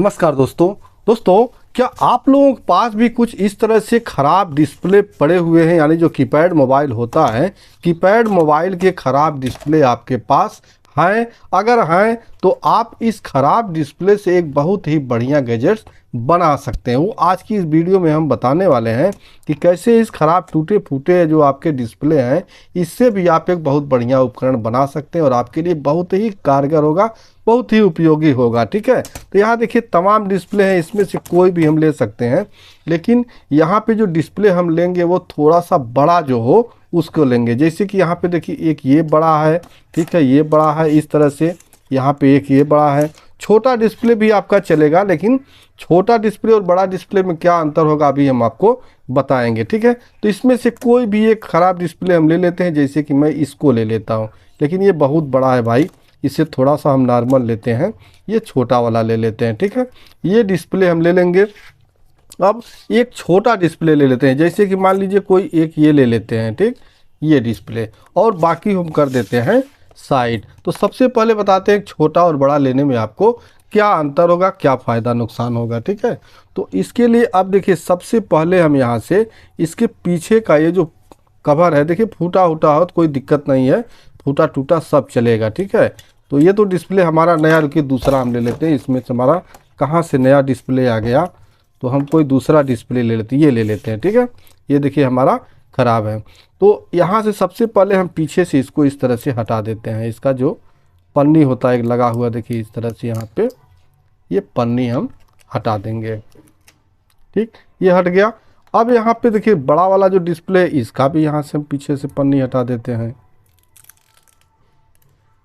नमस्कार दोस्तों क्या आप लोगों के पास भी कुछ इस तरह से ख़राब डिस्प्ले पड़े हुए हैं, यानी जो कीपैड मोबाइल होता है, कीपैड मोबाइल के ख़राब डिस्प्ले आपके पास हैं? अगर हैं तो आप इस ख़राब डिस्प्ले से एक बहुत ही बढ़िया गैजेट्स बना सकते हैं। वो आज की इस वीडियो में हम बताने वाले हैं कि कैसे इस ख़राब टूटे फूटे जो आपके डिस्प्ले हैं, इससे भी आप एक बहुत बढ़िया उपकरण बना सकते हैं और आपके लिए बहुत ही कारगर होगा, बहुत ही उपयोगी होगा। ठीक है, तो यहाँ देखिए तमाम डिस्प्ले हैं, इसमें से कोई भी हम ले सकते हैं, लेकिन यहाँ पे जो डिस्प्ले हम लेंगे वो थोड़ा सा बड़ा जो हो उसको लेंगे। जैसे कि यहाँ पे देखिए एक ये बड़ा है, ठीक है, ये बड़ा है, इस तरह से यहाँ पे एक ये बड़ा है। छोटा डिस्प्ले भी आपका चलेगा, लेकिन छोटा डिस्प्ले और बड़ा डिस्प्ले में क्या अंतर होगा अभी हम आपको बताएंगे। ठीक है, तो इसमें से कोई भी एक ख़राब डिस्प्ले हम ले लेते हैं। जैसे कि मैं इसको ले लेता हूँ, लेकिन ये बहुत बड़ा है भाई, इससे थोड़ा सा हम नॉर्मल लेते हैं, ये छोटा वाला ले लेते हैं। ठीक है, ये डिस्प्ले हम ले लेंगे। अब एक छोटा डिस्प्ले ले लेते हैं, जैसे कि मान लीजिए कोई एक ये ले लेते हैं, ठीक, ये डिस्प्ले, और बाकी हम कर देते हैं साइड। तो सबसे पहले बताते हैं छोटा और बड़ा लेने में आपको क्या अंतर होगा, क्या फ़ायदा नुकसान होगा। ठीक है, तो इसके लिए अब देखिए सबसे पहले हम यहाँ से इसके पीछे का ये जो कवर है, देखिए फूटा उटा हो तो कोई दिक्कत नहीं है, फूटा टूटा सब चलेगा। ठीक है, तो ये तो डिस्प्ले हमारा नया, रुकिए दूसरा हम ले लेते हैं। इसमें से हमारा कहाँ से नया डिस्प्ले आ गया, तो हम कोई दूसरा डिस्प्ले ले लेते हैं, ये ले लेते हैं। ठीक है, ये देखिए हमारा ख़राब है। तो यहाँ से सबसे पहले हम पीछे से इसको इस तरह से हटा देते हैं। इसका जो पन्नी होता है एक लगा हुआ, देखिए इस तरह से यहाँ पे ये पन्नी हम हटा देंगे। ठीक, ये हट गया। अब यहाँ पे देखिए बड़ा वाला जो डिस्प्ले है, इसका भी यहाँ से हम पीछे से पन्नी हटा देते हैं,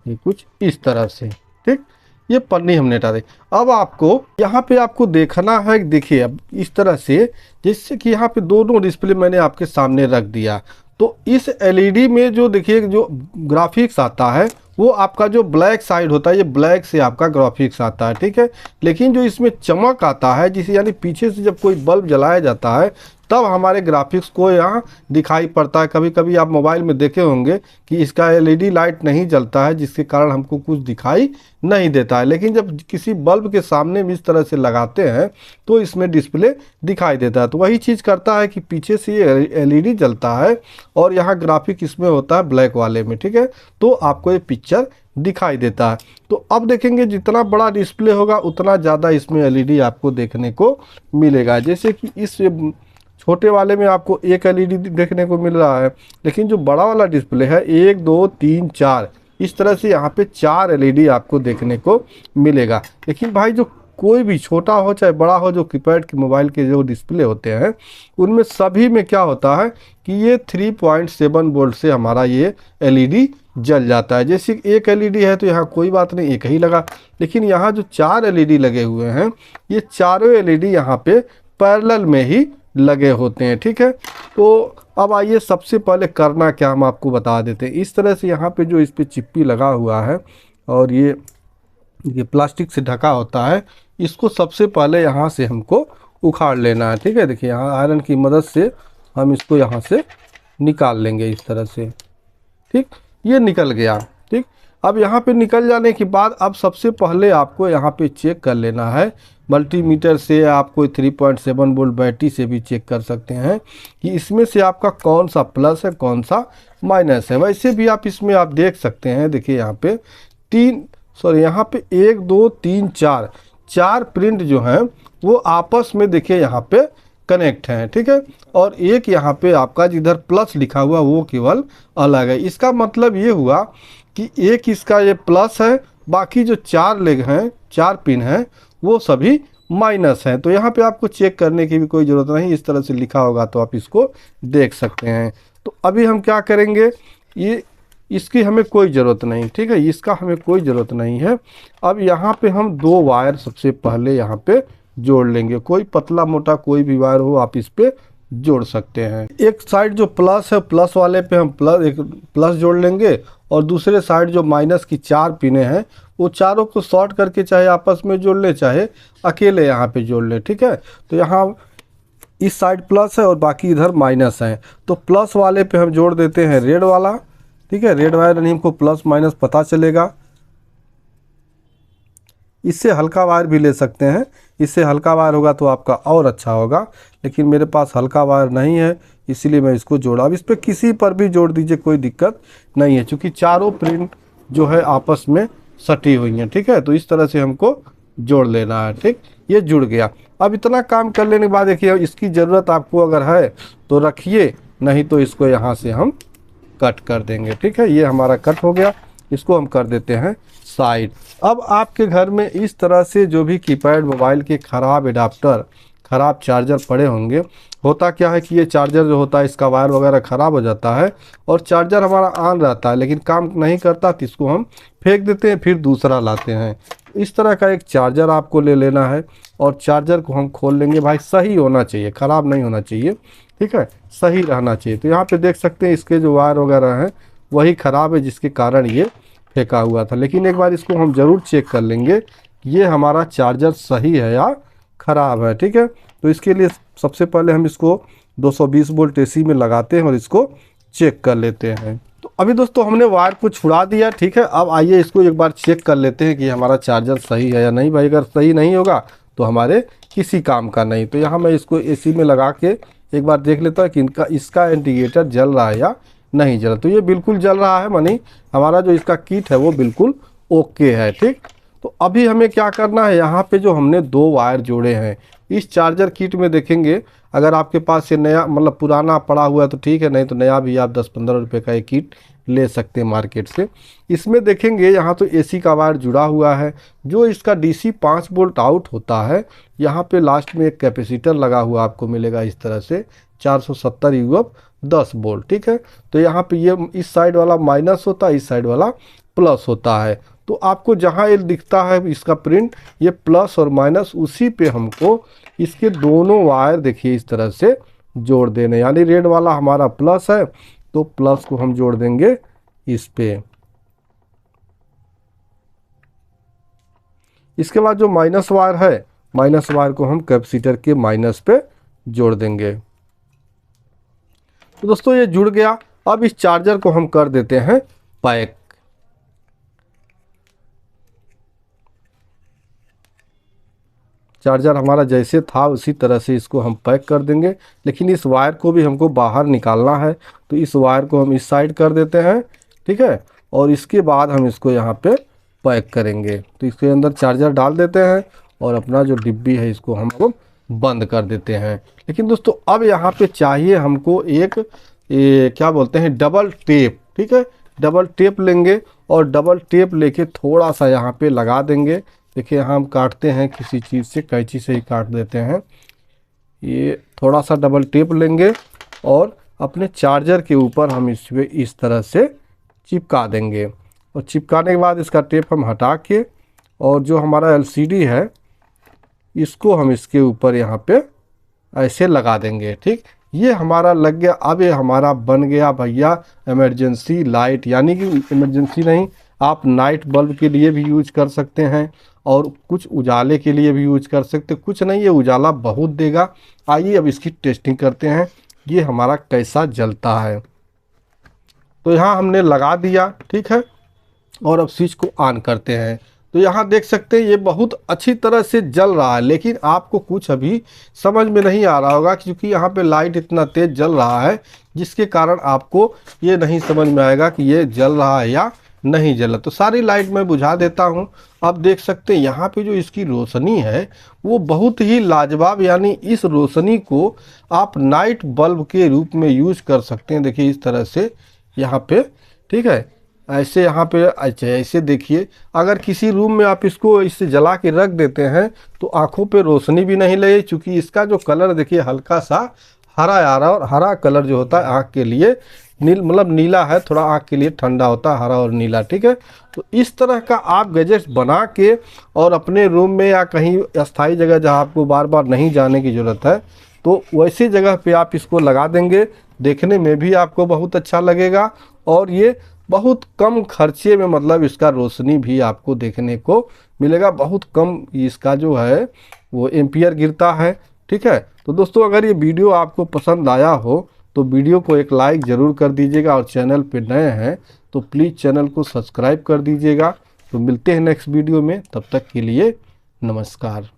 ये कुछ इस तरह से। ठीक, ये पन्नी हमने हटा दी। अब आपको यहाँ पे आपको देखना है, देखिए अब इस तरह से, जैसे कि यहाँ पे दोनों डिस्प्ले मैंने आपके सामने रख दिया, तो इस एलईडी में जो देखिए जो ग्राफिक्स आता है वो आपका जो ब्लैक साइड होता है, ये ब्लैक से आपका ग्राफिक्स आता है। ठीक है, लेकिन जो इसमें चमक आता है, जिसे यानी पीछे से जब कोई बल्ब जलाया जाता है तब हमारे ग्राफिक्स को यहाँ दिखाई पड़ता है। कभी कभी आप मोबाइल में देखे होंगे कि इसका एलईडी लाइट नहीं जलता है, जिसके कारण हमको कुछ दिखाई नहीं देता है, लेकिन जब किसी बल्ब के सामने में इस तरह से लगाते हैं तो इसमें डिस्प्ले दिखाई देता है। तो वही चीज़ करता है कि पीछे से ये एलईडी जलता है और यहाँ ग्राफिक इसमें होता है ब्लैक वाले में। ठीक है, तो आपको ये पिक्चर दिखाई देता है। तो अब देखेंगे जितना बड़ा डिस्प्ले होगा उतना ज़्यादा इसमें एलईडी आपको देखने को मिलेगा। जैसे कि इस छोटे वाले में आपको एक एलईडी देखने को मिल रहा है, लेकिन जो बड़ा वाला डिस्प्ले है 1 2 3 4, इस तरह से यहाँ पे 4 एलईडी आपको देखने को मिलेगा। लेकिन भाई जो कोई भी छोटा हो चाहे बड़ा हो, जो कीपैड के मोबाइल के जो डिस्प्ले होते हैं उनमें सभी में क्या होता है कि ये 3.7 वोल्ट से हमारा ये एलईडी जल जाता है। जैसे एक एलईडी है तो यहाँ कोई बात नहीं, एक ही लगा, लेकिन यहाँ जो 4 एलईडी लगे हुए हैं, ये चारों एलईडी यहाँ पे पैरेलल में ही लगे होते हैं। ठीक है, तो अब आइए सबसे पहले करना क्या हम आपको बता देते हैं। इस तरह से यहाँ पे जो इस पे चिप्पी लगा हुआ है और ये प्लास्टिक से ढका होता है, इसको सबसे पहले यहाँ से हमको उखाड़ लेना है। ठीक है, देखिए यहाँ आयरन की मदद से हम इसको यहाँ से निकाल लेंगे इस तरह से। ठीक, ये निकल गया। ठीक, अब यहाँ पे निकल जाने के बाद अब सबसे पहले आपको यहाँ पे चेक कर लेना है, मल्टीमीटर से आप कोई 3.7 वोल्ट बैटरी से भी चेक कर सकते हैं कि इसमें से आपका कौन सा प्लस है कौन सा माइनस है। वैसे भी आप इसमें आप देख सकते हैं, देखिए यहाँ पे यहाँ पे 1 2 3 4 प्रिंट जो हैं वो आपस में देखिए यहाँ पे कनेक्ट हैं। ठीक है, और एक यहाँ पे आपका जिधर प्लस लिखा हुआ वो केवल अलग है। इसका मतलब ये हुआ कि एक इसका ये प्लस है, बाकी जो 4 लेग हैं, 4 पिन हैं, वो सभी माइनस हैं। तो यहाँ पे आपको चेक करने की भी कोई ज़रूरत नहीं, इस तरह से लिखा होगा तो आप इसको देख सकते हैं। तो अभी हम क्या करेंगे, ये इसकी हमें कोई ज़रूरत नहीं, ठीक है, इसका हमें कोई ज़रूरत नहीं है। अब यहाँ पे हम 2 वायर सबसे पहले यहाँ पे जोड़ लेंगे। कोई पतला मोटा कोई भी वायर हो आप इस पे जोड़ सकते हैं। एक साइड जो प्लस है, प्लस वाले पे हम एक प्लस जोड़ लेंगे, और दूसरे साइड जो माइनस की 4 पिने हैं वो चारों को शॉर्ट करके चाहे आपस में जोड़ ले चाहे अकेले यहाँ पे जोड़ ले। ठीक है, तो यहाँ इस साइड प्लस है और बाकी इधर माइनस है, तो प्लस वाले पे हम जोड़ देते हैं रेड वाला। ठीक है, रेड वायर यानी हमको प्लस माइनस पता चलेगा। इससे हल्का वायर भी ले सकते हैं, इससे हल्का वायर होगा तो आपका और अच्छा होगा, लेकिन मेरे पास हल्का वायर नहीं है इसीलिए मैं इसको जोड़ा। अब इस पर किसी पर भी जोड़ दीजिए, कोई दिक्कत नहीं है, क्योंकि चारों प्रिंट जो है आपस में सटी हुई हैं। ठीक है, तो इस तरह से हमको जोड़ लेना है। ठीक, ये जुड़ गया। अब इतना काम कर लेने के बाद देखिए, इसकी ज़रूरत आपको अगर है तो रखिए, नहीं तो इसको यहाँ से हम कट कर देंगे। ठीक है, ये हमारा कट हो गया, इसको हम कर देते हैं साइड। अब आपके घर में इस तरह से जो भी कीपैड मोबाइल के ख़राब एडाप्टर, ख़राब चार्जर पड़े होंगे, होता क्या है कि ये चार्जर जो होता है इसका वायर वगैरह ख़राब हो जाता है और चार्जर हमारा ऑन रहता है लेकिन काम नहीं करता, तो इसको हम फेंक देते हैं, फिर दूसरा लाते हैं। इस तरह का एक चार्जर आपको ले लेना है और चार्जर को हम खोल लेंगे। भाई सही होना चाहिए, ख़राब नहीं होना चाहिए। ठीक है, सही रहना चाहिए। तो यहाँ पे देख सकते हैं इसके जो वायर वगैरह हैं वही ख़राब है, जिसके कारण ये फेंका हुआ था। लेकिन एक बार इसको हम ज़रूर चेक कर लेंगे कि ये हमारा चार्जर सही है या ख़राब है। ठीक है, तो इसके लिए सबसे पहले हम इसको 220 वोल्ट AC में लगाते हैं और इसको चेक कर लेते हैं। तो अभी दोस्तों हमने वायर को छुड़ा दिया। ठीक है, अब आइए इसको एक बार चेक कर लेते हैं कि हमारा चार्जर सही है या नहीं। भाई अगर सही नहीं होगा तो हमारे किसी काम का नहीं। तो यहाँ मैं इसको AC में लगा के एक बार देख लेता हूँ कि इसका इंडिकेटर जल रहा है या नहीं जल रहा। तो ये बिल्कुल जल रहा है, मानी हमारा जो इसका किट है वो बिल्कुल ओके है। ठीक, तो अभी हमें क्या करना है, यहाँ पे जो हमने 2 वायर जोड़े हैं इस चार्जर किट में, देखेंगे अगर आपके पास ये नया मतलब पुराना पड़ा हुआ है तो ठीक है, नहीं तो नया भी आप 10-15 रुपये का एक किट ले सकते हैं मार्केट से। इसमें देखेंगे यहाँ तो AC का वायर जुड़ा हुआ है, जो इसका DC 5 वोल्ट आउट होता है। यहाँ पे लास्ट में एक कैपेसिटर लगा हुआ आपको मिलेगा इस तरह से 470 UF 10 वोल्ट। ठीक है, तो यहाँ पे ये इस साइड वाला माइनस होता है, इस साइड वाला प्लस होता है। तो आपको जहाँ ये दिखता है इसका प्रिंट, ये प्लस और माइनस, उसी पे हमको इसके दोनों वायर देखिए इस तरह से जोड़ देने। यानी रेड वाला हमारा प्लस है तो प्लस को हम जोड़ देंगे इस पे। इसके बाद जो माइनस वायर है, माइनस वायर को हम कैपेसिटर के माइनस पे जोड़ देंगे। तो दोस्तों ये जुड़ गया। अब इस चार्जर को हम कर देते हैं पैक। चार्जर हमारा जैसे था उसी तरह से इसको हम पैक कर देंगे, लेकिन इस वायर को भी हमको बाहर निकालना है। तो इस वायर को हम इस साइड कर देते हैं। ठीक है, और इसके बाद हम इसको यहाँ पे पैक करेंगे। तो इसके अंदर चार्जर डाल देते हैं और अपना जो डिब्बी है इसको हम बंद कर देते हैं। लेकिन दोस्तों अब यहाँ पे चाहिए हमको एक क्या बोलते हैं, डबल टेप। ठीक है, डबल टेप लेंगे और डबल टेप लेके थोड़ा सा यहाँ पे लगा देंगे। देखिए हम काटते हैं किसी चीज़ से, कैंची से ही काट देते हैं। ये थोड़ा सा डबल टेप लेंगे और अपने चार्जर के ऊपर हम इसमें इस तरह से चिपका देंगे। और चिपकाने के बाद इसका टेप हम हटा के और जो हमारा LCD है इसको हम इसके ऊपर यहाँ पे ऐसे लगा देंगे। ठीक, ये हमारा लग गया। अब ये हमारा बन गया भैया इमरजेंसी लाइट। यानी कि इमरजेंसी नहीं, आप नाइट बल्ब के लिए भी यूज कर सकते हैं और कुछ उजाले के लिए भी यूज कर सकते हैं। कुछ नहीं, ये उजाला बहुत देगा। आइए अब इसकी टेस्टिंग करते हैं, ये हमारा कैसा जलता है। तो यहाँ हमने लगा दिया। ठीक है, और अब स्विच को ऑन करते हैं। तो यहाँ देख सकते हैं ये बहुत अच्छी तरह से जल रहा है, लेकिन आपको कुछ अभी समझ में नहीं आ रहा होगा क्योंकि यहाँ पे लाइट इतना तेज़ जल रहा है, जिसके कारण आपको ये नहीं समझ में आएगा कि ये जल रहा है या नहीं जला। तो सारी लाइट मैं बुझा देता हूँ। अब देख सकते हैं यहाँ पे जो इसकी रोशनी है वो बहुत ही लाजवाब, यानी इस रोशनी को आप नाइट बल्ब के रूप में यूज कर सकते हैं। देखिए इस तरह से यहाँ पे। ठीक है, ऐसे यहाँ पे अच्छा ऐसे देखिए, अगर किसी रूम में आप इसको इससे जला के रख देते हैं तो आँखों पे रोशनी भी नहीं लगे, क्योंकि इसका जो कलर देखिए हल्का सा हरा आ रहा है। और हरा कलर जो होता है आँख के लिए मतलब नीला है, थोड़ा आँख के लिए ठंडा होता है हरा और नीला। ठीक है, तो इस तरह का आप गैजेट्स बना के और अपने रूम में या कहीं अस्थाई जगह जहाँ आपको बार बार नहीं जाने की ज़रूरत है, तो वैसी जगह पे आप इसको लगा देंगे। देखने में भी आपको बहुत अच्छा लगेगा और ये बहुत कम खर्चे में मतलब इसका रोशनी भी आपको देखने को मिलेगा। बहुत कम इसका जो है वो एम्पियर गिरता है। ठीक है, तो दोस्तों अगर ये वीडियो आपको पसंद आया हो तो वीडियो को एक लाइक ज़रूर कर दीजिएगा और चैनल पे नए हैं तो प्लीज़ चैनल को सब्सक्राइब कर दीजिएगा। तो मिलते हैं नेक्स्ट वीडियो में, तब तक के लिए नमस्कार।